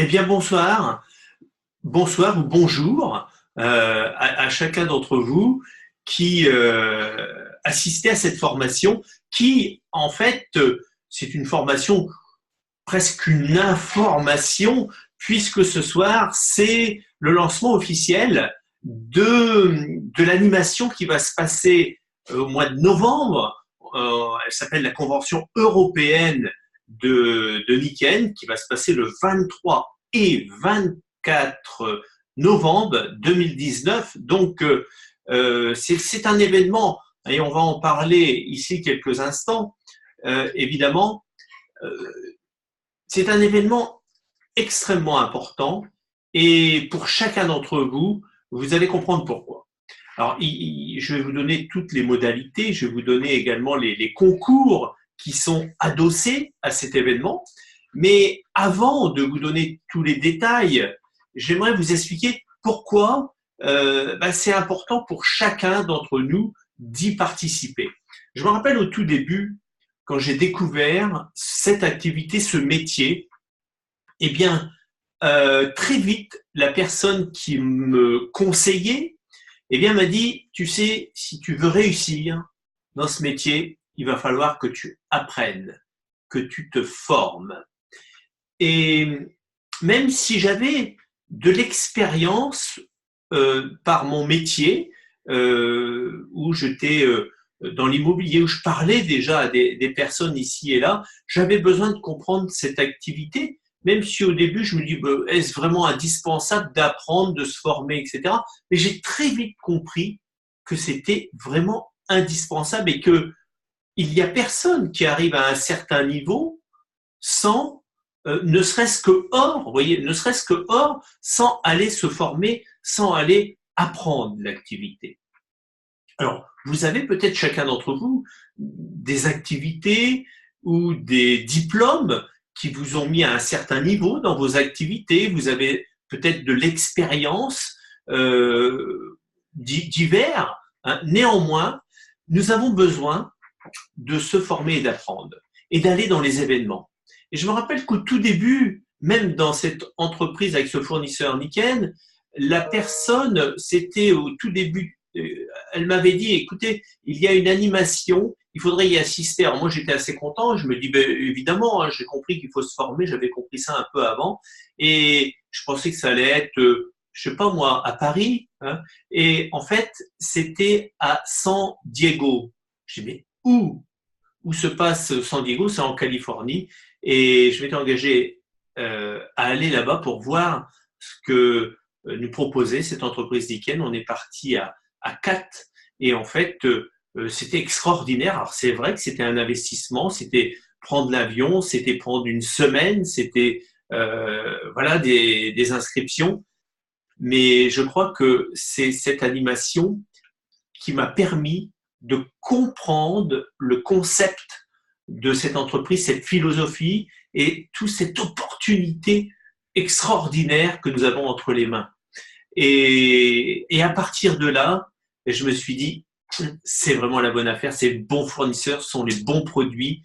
Eh bien, bonsoir, bonsoir ou bonjour à chacun d'entre vous qui assistez à cette formation qui, en fait, c'est une formation, presque une information, puisque ce soir, c'est le lancement officiel de l'animation qui va se passer au mois de novembre. Elle s'appelle la Convention européenne de Nyssen, qui va se passer le 23 et 24 novembre 2019. Donc, c'est un événement, et on va en parler ici quelques instants, évidemment. C'est un événement extrêmement important, et pour chacun d'entre vous, vous allez comprendre pourquoi. Alors, je vais vous donner toutes les modalités, je vais vous donner également les concours qui sont adossés à cet événement. Mais avant de vous donner tous les détails, j'aimerais vous expliquer pourquoi c'est important pour chacun d'entre nous d'y participer. Je me rappelle au tout début, quand j'ai découvert cette activité, ce métier, eh bien, très vite, la personne qui me conseillait eh bien, m'a dit, tu sais, si tu veux réussir dans ce métier, il va falloir que tu apprennes, que tu te formes. Et même si j'avais de l'expérience par mon métier, où j'étais dans l'immobilier, où je parlais déjà à des personnes ici et là, j'avais besoin de comprendre cette activité, même si au début je me dis, est-ce vraiment indispensable d'apprendre, de se former, etc. Mais j'ai très vite compris que c'était vraiment indispensable et que il n'y a personne qui arrive à un certain niveau sans, ne serait-ce que hors, vous voyez, ne serait-ce que hors, sans aller se former, sans aller apprendre l'activité. Alors, vous avez peut-être chacun d'entre vous des activités ou des diplômes qui vous ont mis à un certain niveau dans vos activités. Vous avez peut-être de l'expérience divers. Hein. Néanmoins, nous avons besoin de se former et d'apprendre et d'aller dans les événements. Et je me rappelle qu'au tout début, même dans cette entreprise avec ce fournisseur Nyssen, la personne, c'était au tout début, elle m'avait dit, écoutez, il y a une animation, il faudrait y assister. Alors moi, j'étais assez content, je me dis, évidemment, hein, j'ai compris qu'il faut se former, j'avais compris ça un peu avant, et je pensais que ça allait être, je sais pas moi, à Paris, hein, et en fait, c'était à San Diego. Je dis, mais où se passe San Diego? C'est en Californie, et je m'étais engagé à aller là-bas pour voir ce que nous proposait cette entreprise Nyssen. On est parti à 4 et en fait, c'était extraordinaire. Alors c'est vrai que c'était un investissement, c'était prendre l'avion, c'était prendre une semaine, c'était voilà des inscriptions, mais je crois que c'est cette animation qui m'a permis de comprendre le concept de cette entreprise, cette philosophie et toute cette opportunité extraordinaire que nous avons entre les mains. Et à partir de là, je me suis dit, c'est vraiment la bonne affaire, c'est le bon fournisseur, ce sont les bons produits,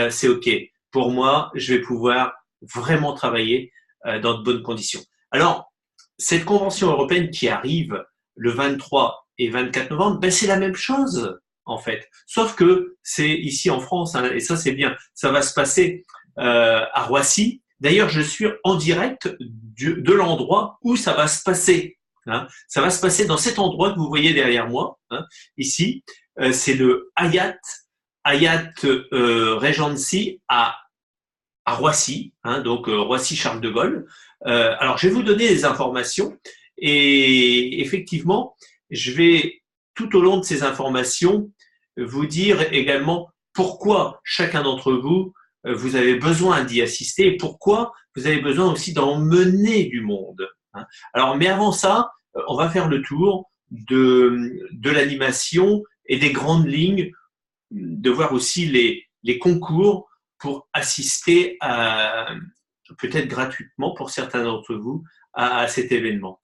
c'est OK. Pour moi, je vais pouvoir vraiment travailler dans de bonnes conditions. Alors, cette convention européenne qui arrive le 23 et 24 novembre, ben c'est la même chose en fait. Sauf que c'est ici en France, hein, et ça c'est bien, ça va se passer à Roissy. D'ailleurs, je suis en direct de l'endroit où ça va se passer. Hein. Ça va se passer dans cet endroit que vous voyez derrière moi, hein, ici. C'est le Hyatt Regency à Roissy, hein, donc Roissy-Charles de Gaulle. Alors, je vais vous donner des informations et effectivement, je vais tout au long de ces informations vous dire également pourquoi chacun d'entre vous, vous avez besoin d'y assister et pourquoi vous avez besoin aussi d'emmener du monde. Hein. Alors, mais avant ça, on va faire le tour de l'animation et des grandes lignes, de voir aussi les concours pour assister à, peut-être gratuitement pour certains d'entre vous, à cet événement.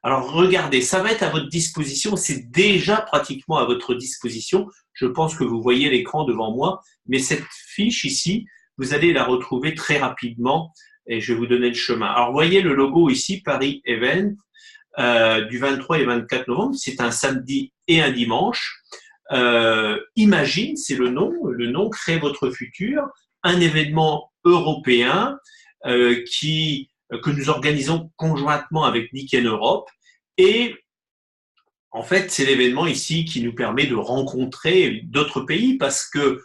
Alors regardez, ça va être à votre disposition, c'est déjà pratiquement à votre disposition. Je pense que vous voyez l'écran devant moi, mais cette fiche ici, vous allez la retrouver très rapidement et je vais vous donner le chemin. Alors, vous voyez le logo ici, Paris Event, du 23 et 24 novembre. C'est un samedi et un dimanche. Imagine, c'est le nom Crée votre futur, un événement européen que nous organisons conjointement avec Nikken Europe. Et en fait, c'est l'événement ici qui nous permet de rencontrer d'autres pays parce que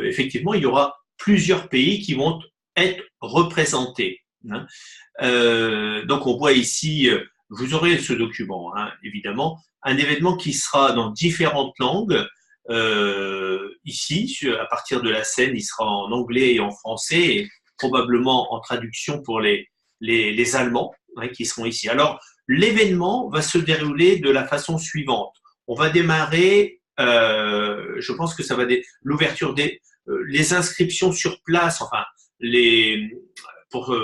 effectivement, il y aura plusieurs pays qui vont être représentés. Hein. Donc, on voit ici, vous aurez ce document, hein, évidemment, un événement qui sera dans différentes langues. Ici, à partir de la scène, il sera en anglais et en français, et probablement en traduction pour les Allemands, hein, qui seront ici. Alors, l'événement va se dérouler de la façon suivante. On va démarrer, je pense que ça va l'ouverture les inscriptions sur place, enfin, pour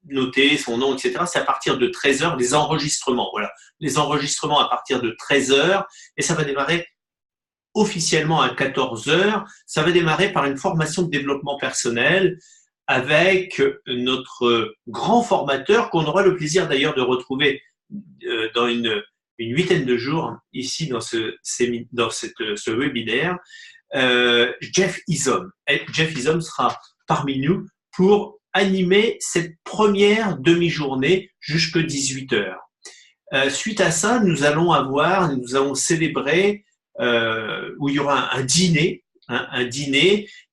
noter son nom, etc. C'est à partir de 13h, les enregistrements, voilà. Les enregistrements à partir de 13h, et ça va démarrer officiellement à 14h. Ça va démarrer par une formation de développement personnel avec notre grand formateur qu'on aura le plaisir d'ailleurs de retrouver dans une huitaine de jours ici dans ce webinaire, Jeff Isom. Jeff Isom sera parmi nous pour animer cette première demi-journée jusqu'à 18h. Suite à ça, nous allons célébrer où il y aura un dîner,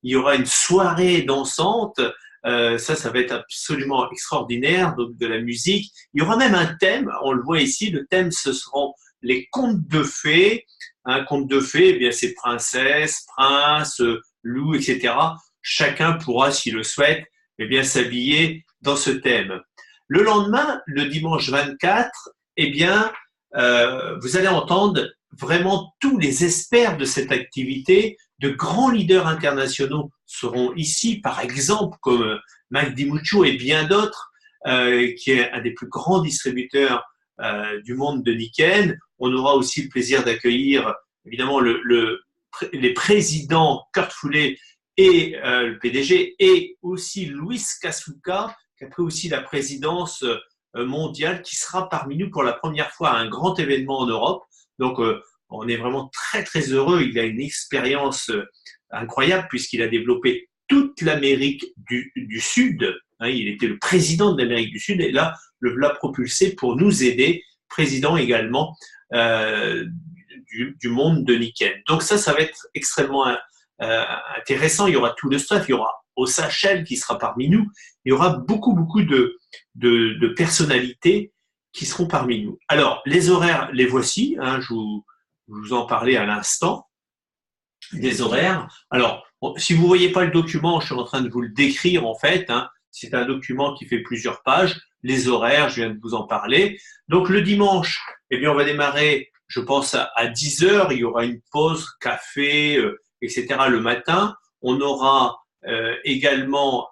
il y aura une soirée dansante, ça va être absolument extraordinaire, donc de la musique. Il y aura même un thème, on le voit ici, le thème ce seront les contes de fées. Un conte de fées, eh bien c'est princesse, prince, loup, etc. Chacun pourra, s'il le souhaite, eh bien s'habiller dans ce thème. Le lendemain, le dimanche 24, eh bien, vous allez entendre vraiment tous les experts de cette activité. De grands leaders internationaux seront ici, par exemple, comme Mike DiMuccio et bien d'autres, qui est un des plus grands distributeurs du monde de Nikken. On aura aussi le plaisir d'accueillir, évidemment, les présidents Kurt Foulet et le PDG, et aussi Luis Kasuka, qui a pris aussi la présidence mondiale, qui sera parmi nous pour la première fois à un grand événement en Europe. Donc, on est vraiment très, très heureux. Il a une expérience incroyable puisqu'il a développé toute l'Amérique du Sud. Hein, il était le président de l'Amérique du Sud et là, le voilà propulsé pour nous aider, président également du monde de Nikken. Donc ça va être extrêmement intéressant. Il y aura tout le staff. Il y aura Ossa Shell qui sera parmi nous. Il y aura beaucoup, beaucoup de personnalités qui seront parmi nous. Alors, les horaires, les voici. Hein, je vous en parlais à l'instant. Des horaires. Alors, si vous ne voyez pas le document, je suis en train de vous le décrire en fait. Hein. C'est un document qui fait plusieurs pages. Les horaires, je viens de vous en parler. Donc, le dimanche, eh bien, on va démarrer, je pense, à 10h. Il y aura une pause, café, etc. le matin. On aura également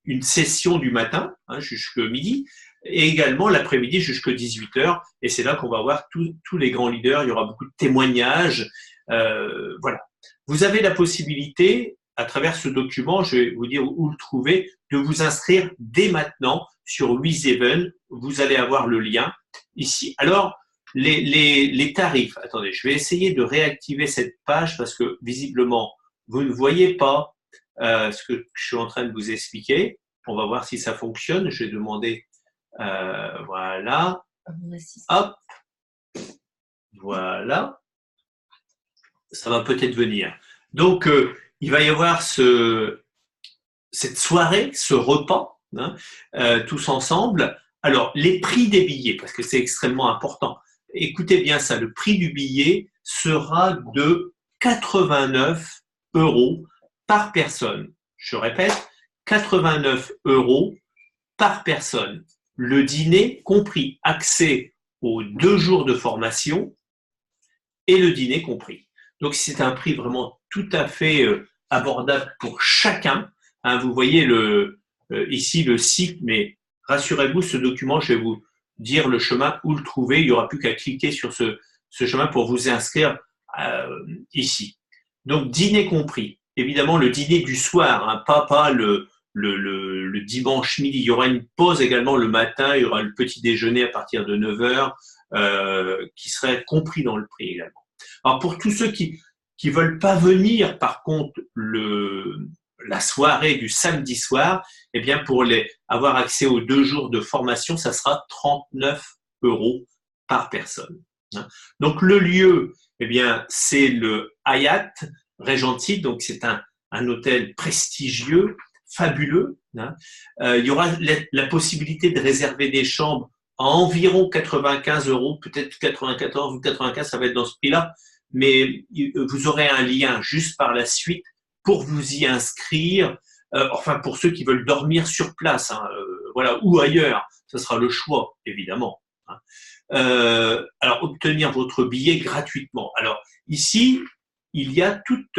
une session du matin, hein, jusqu'à midi, et également l'après-midi jusqu'à 18h. Et c'est là qu'on va voir tous les grands leaders. Il y aura beaucoup de témoignages. Voilà. Vous avez la possibilité, à travers ce document, je vais vous dire où le trouver, de vous inscrire dès maintenant sur WizEven. Vous allez avoir le lien ici. Alors, les tarifs. Attendez, je vais essayer de réactiver cette page parce que visiblement, vous ne voyez pas ce que je suis en train de vous expliquer. On va voir si ça fonctionne. Je vais demander, voilà. Hop. Voilà. Ça va peut-être venir. Donc, il va y avoir cette soirée, ce repas, hein, tous ensemble. Alors, les prix des billets, parce que c'est extrêmement important. Écoutez bien ça, le prix du billet sera de 89 € par personne. Je répète, 89 € par personne. Le dîner compris, accès aux 2 jours de formation et le dîner compris. Donc, c'est un prix vraiment tout à fait abordable pour chacun. Hein, vous voyez ici le site, mais rassurez-vous, ce document, je vais vous dire le chemin où le trouver. Il n'y aura plus qu'à cliquer sur ce chemin pour vous inscrire ici. Donc, dîner compris. Évidemment, le dîner du soir, hein, pas le le dimanche midi. Il y aura une pause également le matin, il y aura le petit déjeuner à partir de 9 heures qui serait compris dans le prix également. Alors pour tous ceux qui veulent pas venir, par contre, la soirée du samedi soir, eh bien pour avoir accès aux 2 jours de formation, ça sera 39 € par personne. Donc le lieu, eh bien c'est le Hyatt Regency, donc c'est un hôtel prestigieux, fabuleux. Il y aura la possibilité de réserver des chambres à environ 95 €, peut-être 94 ou 95, ça va être dans ce prix-là, mais vous aurez un lien juste par la suite pour vous y inscrire, enfin pour ceux qui veulent dormir sur place, voilà, ou ailleurs, ce sera le choix, évidemment. Alors, obtenir votre billet gratuitement. Alors, ici, il y a toute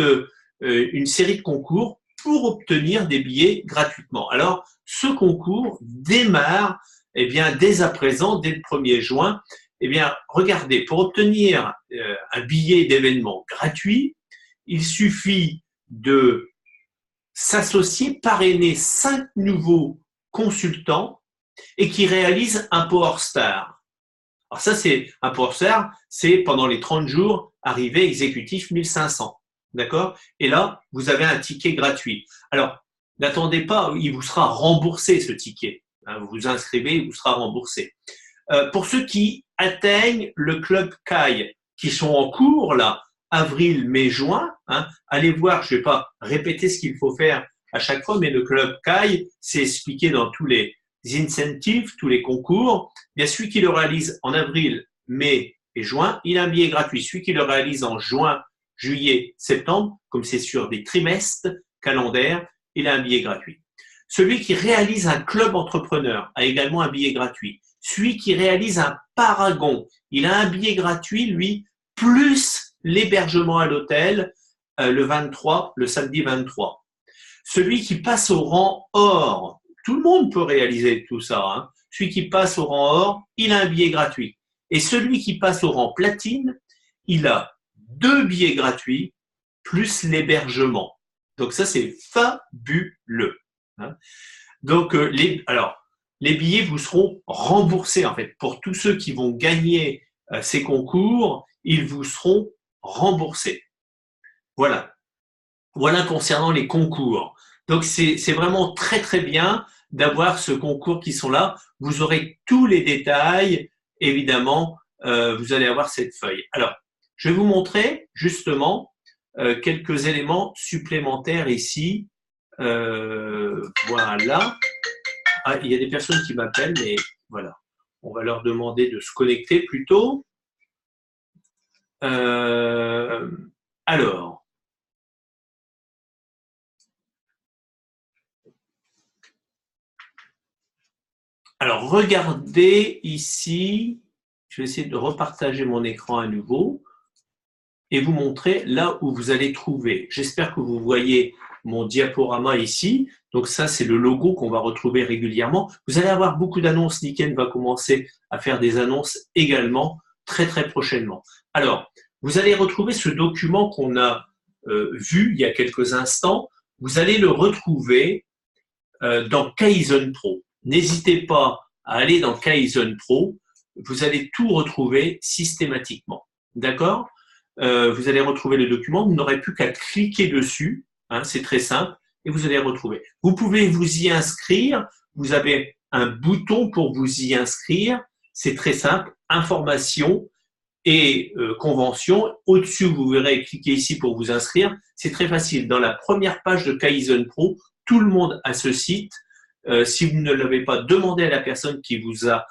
une série de concours pour obtenir des billets gratuitement. Alors, ce concours démarre eh bien, dès à présent, dès le 1er juin. Eh bien, regardez, pour obtenir un billet d'événement gratuit, il suffit de s'associer, parrainer 5 nouveaux consultants et qui réalisent un Power Star. Alors ça, c'est un Power Star, c'est pendant les 30 jours, arrivé exécutif 1500. D'accord? Et là, vous avez un ticket gratuit. Alors, n'attendez pas, il vous sera remboursé ce ticket. Vous vous inscrivez, il vous sera remboursé. Pour ceux qui atteignent le club CAI, qui sont en cours là, avril, mai, juin, allez voir, je ne vais pas répéter ce qu'il faut faire à chaque fois, mais le club CAI, c'est expliqué dans tous les incentives, tous les concours. Bien, celui qui le réalise en avril, mai et juin, il a un billet gratuit. Celui qui le réalise en juin, juillet, septembre, comme c'est sur des trimestres calendaires, il a un billet gratuit. Celui qui réalise un club entrepreneur a également un billet gratuit. Celui qui réalise un paragon, il a un billet gratuit, lui, plus l'hébergement à l'hôtel le samedi 23. Celui qui passe au rang or, tout le monde peut réaliser tout ça. Celui qui passe au rang or, il a un billet gratuit. Et celui qui passe au rang platine, il a 2 billets gratuits plus l'hébergement. Donc ça, c'est fabuleux. Donc, les billets vous seront remboursés en fait. Pour tous ceux qui vont gagner ces concours, ils vous seront remboursés. Voilà. Voilà concernant les concours. Donc, c'est vraiment très très bien d'avoir ce concours qui sont là. Vous aurez tous les détails, évidemment, vous allez avoir cette feuille. Alors, je vais vous montrer justement quelques éléments supplémentaires ici. Voilà. Ah, il y a des personnes qui m'appellent, mais voilà. On va leur demander de se connecter plutôt. Alors, regardez ici. Je vais essayer de repartager mon écran à nouveau et vous montrer là où vous allez trouver. J'espère que vous voyez mon diaporama ici. Donc ça, c'est le logo qu'on va retrouver régulièrement. Vous allez avoir beaucoup d'annonces. Niken va commencer à faire des annonces également très très prochainement. Alors, vous allez retrouver ce document qu'on a vu il y a quelques instants. Vous allez le retrouver dans Kaizen Pro. N'hésitez pas à aller dans Kaizen Pro. Vous allez tout retrouver systématiquement. D'accord? Vous allez retrouver le document. Vous n'aurez plus qu'à cliquer dessus. C'est très simple. Et vous allez retrouver. Vous pouvez vous y inscrire. Vous avez un bouton pour vous y inscrire. C'est très simple. Information et convention. Au-dessus, vous verrez, cliquez ici pour vous inscrire. C'est très facile. Dans la première page de Kaizen Pro, tout le monde a ce site. Si vous ne l'avez pas, demandé à la personne qui vous a,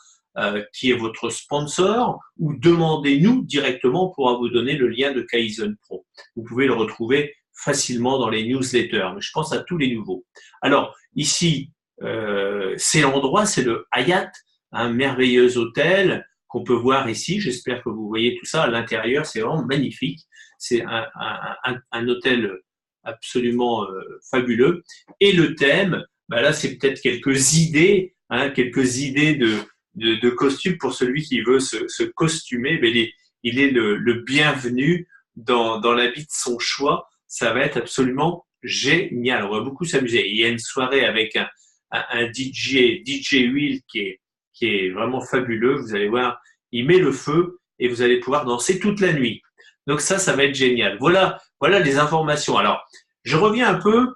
qui est votre sponsor, ou demandez-nous directement pour vous donner le lien de Kaizen Pro. Vous pouvez le retrouver facilement dans les newsletters, mais je pense à tous les nouveaux. Alors, ici, c'est l'endroit, c'est le Hyatt, un merveilleux hôtel qu'on peut voir ici. J'espère que vous voyez tout ça à l'intérieur, c'est vraiment magnifique. C'est un hôtel absolument fabuleux. Et le thème, là, c'est peut-être quelques idées de costumes pour celui qui veut se costumer. Mais il est le bienvenu dans l'habit de son choix. Ça va être absolument génial. On va beaucoup s'amuser. Il y a une soirée avec un DJ Will qui est vraiment fabuleux. Vous allez voir, il met le feu et vous allez pouvoir danser toute la nuit. Donc ça va être génial. Voilà les informations. Alors, je reviens un peu.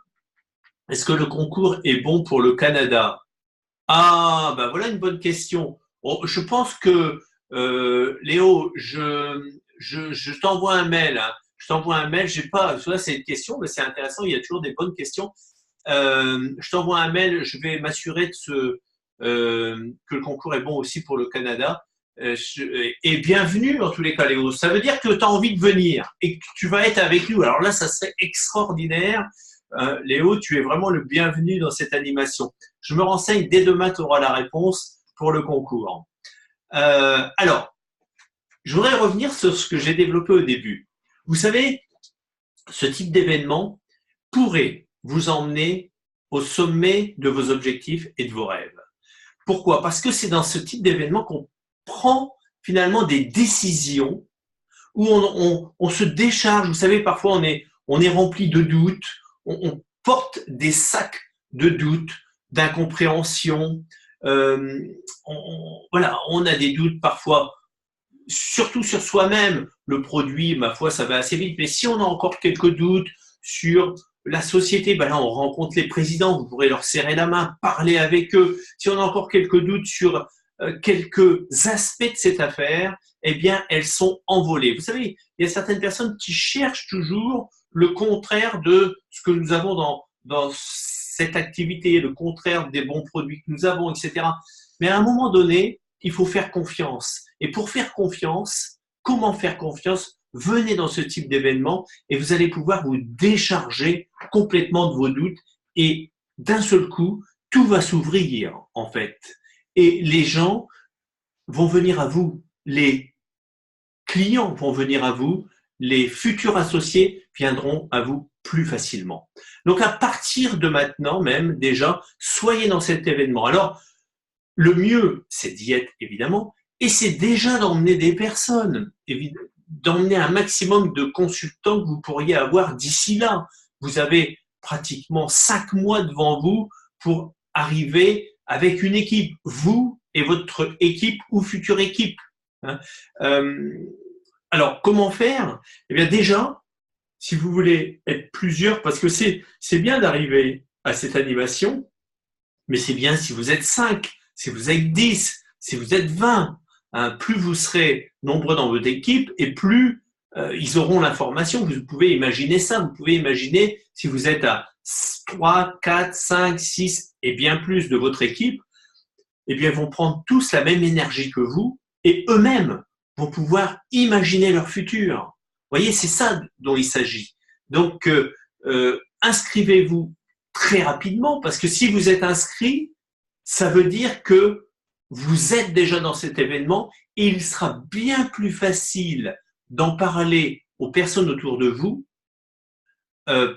Est-ce que le concours est bon pour le Canada? Ah, ben voilà une bonne question. Bon, je pense que Léo, je t'envoie un mail. Hein. Je t'envoie un mail. J'ai pas. Ça, c'est une question, mais c'est intéressant. Il y a toujours des bonnes questions. Je t'envoie un mail. Je vais m'assurer que le concours est bon aussi pour le Canada. Et bienvenue en tous les cas, Léo. Ça veut dire que tu as envie de venir et que tu vas être avec nous. Alors là, ça serait extraordinaire. Léo, tu es vraiment le bienvenu dans cette animation. Je me renseigne, dès demain, tu auras la réponse pour le concours. Alors, je voudrais revenir sur ce que j'ai développé au début. Vous savez, ce type d'événement pourrait vous emmener au sommet de vos objectifs et de vos rêves. Pourquoi? Parce que c'est dans ce type d'événement qu'on prend finalement des décisions où on se décharge. Vous savez, parfois on est rempli de doutes, on porte des sacs de doutes, d'incompréhension. Voilà, on a des doutes parfois, surtout sur soi-même. Le produit, ma foi, ça va assez vite. Mais si on a encore quelques doutes sur la société, ben là, on rencontre les présidents, vous pourrez leur serrer la main, parler avec eux. Si on a encore quelques doutes sur quelques aspects de cette affaire, eh bien, elles sont envolées. Vous savez, il y a certaines personnes qui cherchent toujours le contraire de ce que nous avons dans cette activité, le contraire des bons produits que nous avons, etc. Mais à un moment donné, il faut faire confiance. Et pour faire confiance, comment faire confiance? Venez dans ce type d'événement et vous allez pouvoir vous décharger complètement de vos doutes et d'un seul coup, tout va s'ouvrir en fait. Et les gens vont venir à vous, les clients vont venir à vous, les futurs associés viendront à vous plus facilement. Donc à partir de maintenant même, déjà, soyez dans cet événement. Alors, le mieux, c'est d'y être évidemment, et c'est déjà d'emmener des personnes, d'emmener un maximum de consultants que vous pourriez avoir d'ici là. Vous avez pratiquement 5 mois devant vous pour arriver avec une équipe, vous et votre équipe ou future équipe. Alors, comment faire? Eh bien, déjà, si vous voulez être plusieurs, parce que c'est bien d'arriver à cette animation, mais c'est bien si vous êtes 5, si vous êtes 10, si vous êtes 20. Hein, plus vous serez nombreux dans votre équipe et plus ils auront l'information. Vous pouvez imaginer ça. Vous pouvez imaginer si vous êtes à 3, 4, 5, 6 et bien plus de votre équipe, eh bien, ils vont prendre tous la même énergie que vous et eux-mêmes vont pouvoir imaginer leur futur. Vous voyez, c'est ça dont il s'agit. Donc, inscrivez-vous très rapidement parce que si vous êtes inscrit, ça veut dire que vous êtes déjà dans cet événement et il sera bien plus facile d'en parler aux personnes autour de vous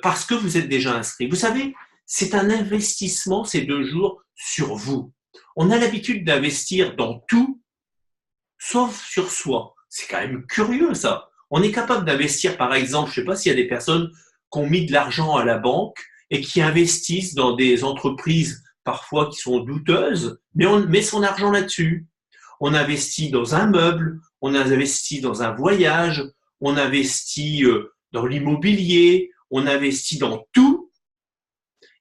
parce que vous êtes déjà inscrit. Vous savez, c'est un investissement ces 2 jours sur vous. On a l'habitude d'investir dans tout, sauf sur soi. C'est quand même curieux ça. On est capable d'investir, par exemple, je ne sais pas s'il y a des personnes qui ont mis de l'argent à la banque et qui investissent dans des entreprises parfois qui sont douteuses, mais on met son argent là-dessus. On investit dans un meuble, on investit dans un voyage, on investit dans l'immobilier, on investit dans tout.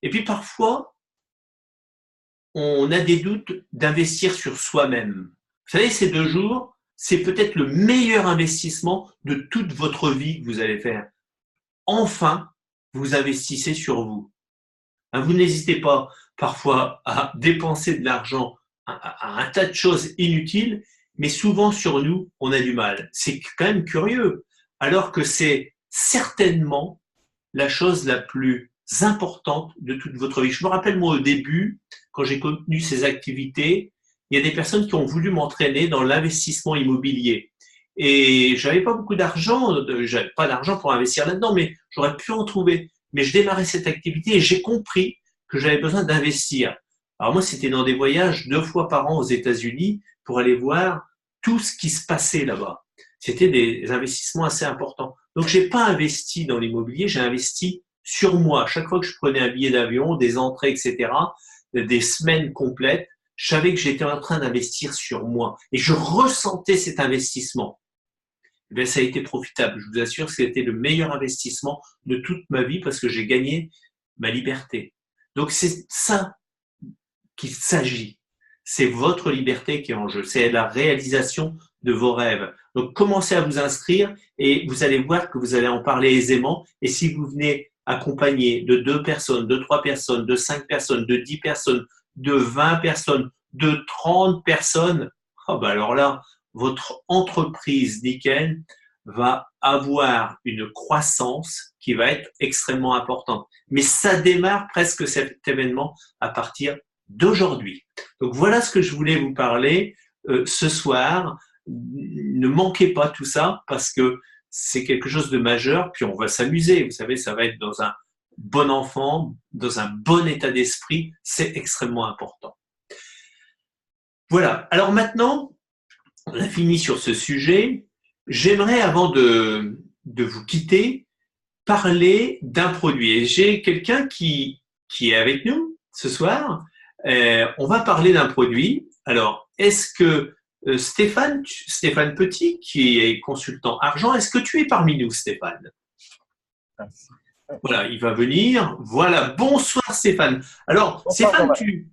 Et puis parfois, on a des doutes d'investir sur soi-même. Vous savez, ces 2 jours, c'est peut-être le meilleur investissement de toute votre vie que vous allez faire. Enfin, vous investissez sur vous. Vous n'hésitez pas parfois à dépenser de l'argent à un tas de choses inutiles, mais souvent sur nous, on a du mal. C'est quand même curieux, alors que c'est certainement la chose la plus importante de toute votre vie. Je me rappelle, moi, au début, quand j'ai connu ces activités, il y a des personnes qui ont voulu m'entraîner dans l'investissement immobilier. Et j'avais pas beaucoup d'argent, j'avais pas d'argent pour investir là-dedans, mais j'aurais pu en trouver. Mais je démarrais cette activité et j'ai compris que j'avais besoin d'investir. Alors moi, c'était dans des voyages 2 fois par an aux États-Unis pour aller voir tout ce qui se passait là-bas. C'était des investissements assez importants. Donc, j'ai pas investi dans l'immobilier, j'ai investi sur moi. Chaque fois que je prenais un billet d'avion, des entrées, etc., des semaines complètes, je savais que j'étais en train d'investir sur moi. Et je ressentais cet investissement. Eh bien, ça a été profitable. Je vous assure que c'était le meilleur investissement de toute ma vie parce que j'ai gagné ma liberté. Donc, c'est ça qu'il s'agit. C'est votre liberté qui est en jeu. C'est la réalisation de vos rêves. Donc, commencez à vous inscrire et vous allez voir que vous allez en parler aisément. Et si vous venez accompagné de 2 personnes, de 3 personnes, de 5 personnes, de 10 personnes, de 20 personnes, de 30 personnes, oh ben alors là, votre entreprise Nikken va avoir une croissance qui va être extrêmement importante. Mais ça démarre presque cet événement à partir d'aujourd'hui. Donc voilà ce que je voulais vous parler ce soir. Ne manquez pas tout ça parce que c'est quelque chose de majeur. Puis on va s'amuser. Vous savez, ça va être dans un bon enfant, dans un bon état d'esprit. C'est extrêmement important. Voilà. Alors maintenant, on a fini sur ce sujet. J'aimerais, avant de vous quitter, parler d'un produit. Et j'ai quelqu'un qui est avec nous ce soir. On va parler d'un produit. Alors, est-ce que Stéphane Petit, qui est consultant argent, est-ce que tu es parmi nous, Stéphane? Voilà, il va venir. Voilà, bonsoir Stéphane. Alors, Bonsoir, Stéphane, Jean-Marie.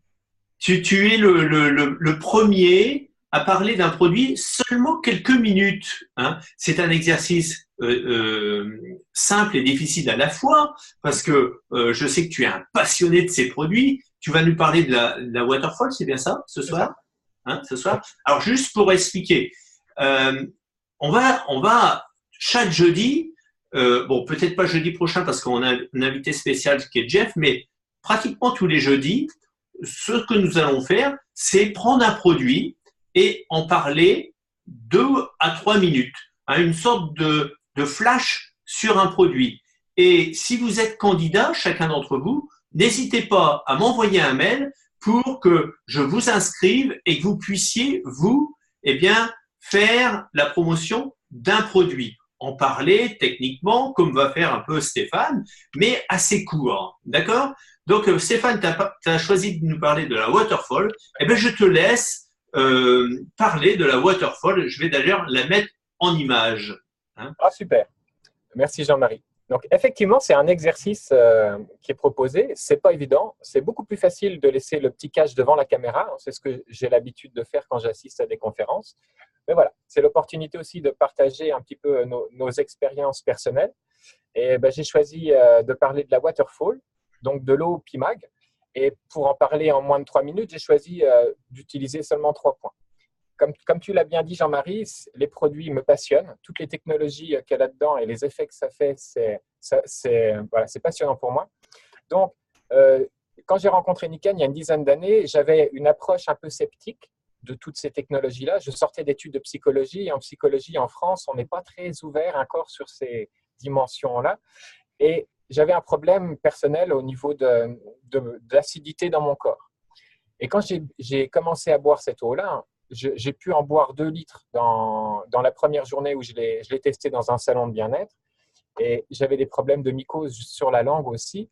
tu es le premier à parler d'un produit seulement quelques minutes. Hein. C'est un exercice simple et difficile à la fois parce que je sais que tu es un passionné de ces produits. Tu vas nous parler de la Waterfall, c'est bien ça, ce C'est ça. soir? Hein, ce Oui. soir. Alors, juste pour expliquer, euh, on va chaque jeudi, bon, peut-être pas jeudi prochain parce qu'on a un invité spécial qui est Jeff, mais pratiquement tous les jeudis, ce que nous allons faire, c'est prendre un produit et en parler 2 à 3 minutes, hein, une sorte de flash sur un produit. Et si vous êtes candidat, chacun d'entre vous, n'hésitez pas à m'envoyer un mail pour que je vous inscrive et que vous puissiez, vous, eh bien, faire la promotion d'un produit. En parler techniquement, comme va faire un peu Stéphane, mais assez court. D'accord? Donc, Stéphane, tu as choisi de nous parler de la waterfall. Eh bien, je te laisse parler de la waterfall. Je vais d'ailleurs la mettre en image. Hein. Ah, super. Merci, Jean-Marie. Donc, effectivement, c'est un exercice qui est proposé. C'est pas évident. C'est beaucoup plus facile de laisser le petit cache devant la caméra. C'est ce que j'ai l'habitude de faire quand j'assiste à des conférences. Mais voilà, c'est l'opportunité aussi de partager un petit peu nos expériences personnelles. Et ben, j'ai choisi de parler de la waterfall, donc de l'eau PIMAG. Et pour en parler en moins de 3 minutes, j'ai choisi d'utiliser seulement 3 points. Comme tu l'as bien dit, Jean-Marie, les produits me passionnent. Toutes les technologies qu'il y a là-dedans et les effets que ça fait, voilà, c'est passionnant pour moi. Donc, quand j'ai rencontré Nikken il y a une dizaine d'années, j'avais une approche un peu sceptique de toutes ces technologies-là. Je sortais d'études de psychologie et en psychologie en France, on n'est pas très ouvert encore sur ces dimensions-là. Et j'avais un problème personnel au niveau de l'acidité dans mon corps. Et quand j'ai commencé à boire cette eau-là, j'ai pu en boire 2 litres dans la première journée où je l'ai testé dans un salon de bien-être. Et j'avais des problèmes de mycose sur la langue aussi.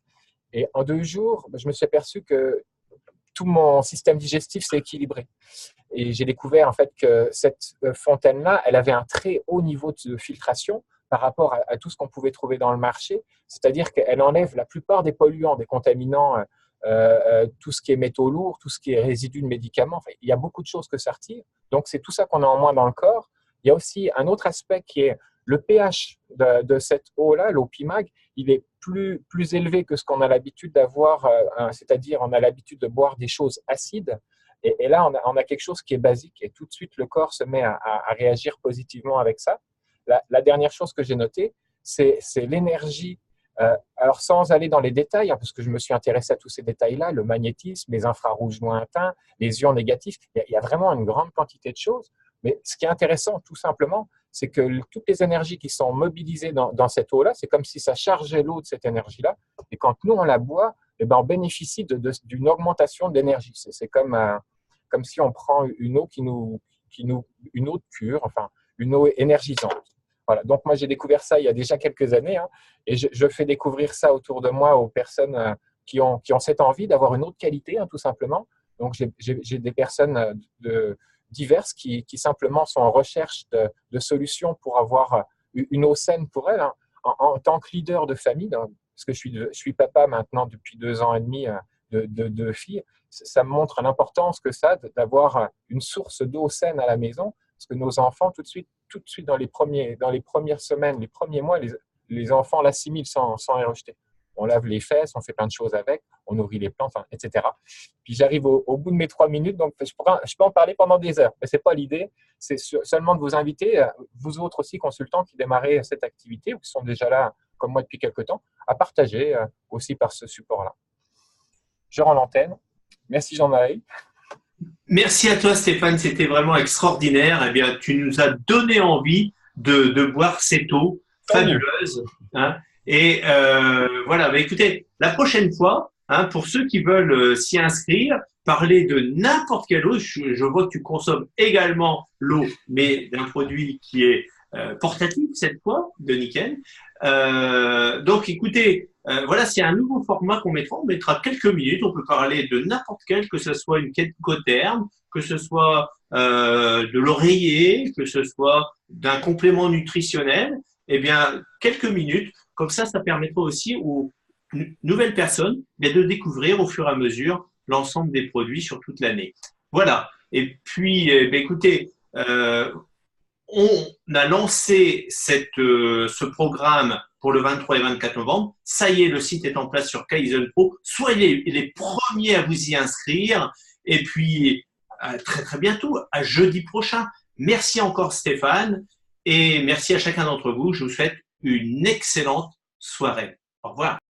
Et en 2 jours, je me suis aperçu que tout mon système digestif s'est équilibré. Et j'ai découvert en fait que cette fontaine-là, elle avait un très haut niveau de filtration par rapport à tout ce qu'on pouvait trouver dans le marché. C'est-à-dire qu'elle enlève la plupart des polluants, des contaminants, tout ce qui est métaux lourds, tout ce qui est résidus de médicaments. Enfin, il y a beaucoup de choses que ça retire. Donc, c'est tout ça qu'on a en moins dans le corps. Il y a aussi un autre aspect qui est le pH de cette eau-là, l'eau PIMAG, il est plus élevé que ce qu'on a l'habitude d'avoir, c'est-à-dire on a l'habitude de boire des choses acides. Et là, on a quelque chose qui est basique et tout de suite, le corps se met à réagir positivement avec ça. La dernière chose que j'ai notée, c'est l'énergie. Alors, sans aller dans les détails, hein, parce que je me suis intéressé à tous ces détails-là, le magnétisme, les infrarouges lointains, les ions négatifs, il y a vraiment une grande quantité de choses. Mais ce qui est intéressant, tout simplement, c'est que toutes les énergies qui sont mobilisées dans cette eau-là, c'est comme si ça chargeait l'eau de cette énergie-là. Et quand nous, on la boit, eh ben, on bénéficie d'une augmentation d'énergie. C'est comme si on prend une eau une eau de cure, enfin, une eau énergisante. Voilà. Donc, moi, j'ai découvert ça il y a déjà quelques années, hein, et je fais découvrir ça autour de moi aux personnes qui ont cette envie d'avoir une autre qualité, hein, tout simplement. Donc, j'ai des personnes diverses qui simplement sont en recherche de solutions pour avoir une eau saine pour elles, hein. En tant que leader de famille, parce que je suis papa maintenant depuis 2 ans et demi de filles, ça me montre l'importance que ça d'avoir une source d'eau saine à la maison, parce que nos enfants, tout de suite dans les premières semaines, les premiers mois, les enfants l'assimilent sans les rejeter. On lave les fesses, on fait plein de choses avec, on nourrit les plantes, etc. Puis j'arrive au bout de mes 3 minutes, donc je peux en parler pendant des heures, mais ce n'est pas l'idée. C'est seulement de vous inviter, vous autres aussi consultants qui démarrez cette activité ou qui sont déjà là, comme moi depuis quelques temps, à partager aussi par ce support-là. Je rends l'antenne. Merci Jean-Marie. Merci à toi Stéphane, c'était vraiment extraordinaire. Eh bien, tu nous as donné envie de boire cette eau fabuleuse. Hein. Et voilà, bah, écoutez, la prochaine fois, hein, pour ceux qui veulent s'y inscrire, parler de n'importe quelle eau. Je vois que tu consommes également l'eau, mais d'un produit qui est portatif cette fois, de nickel. Donc, écoutez, voilà, s'il y a un nouveau format qu'on mettra, on mettra quelques minutes. On peut parler de n'importe quel, que ce soit une Kecotherm, que ce soit de l'oreiller, que ce soit d'un complément nutritionnel. Eh bien, quelques minutes. Comme ça permettra aussi aux nouvelles personnes de découvrir au fur et à mesure l'ensemble des produits sur toute l'année. Voilà. Et puis, écoutez, on a lancé ce programme pour le 23 et 24 novembre. Ça y est, le site est en place sur Kaizen Pro. Soyez les premiers à vous y inscrire. Et puis, très très bientôt, à jeudi prochain. Merci encore Stéphane et merci à chacun d'entre vous. Je vous souhaite une excellente soirée. Au revoir.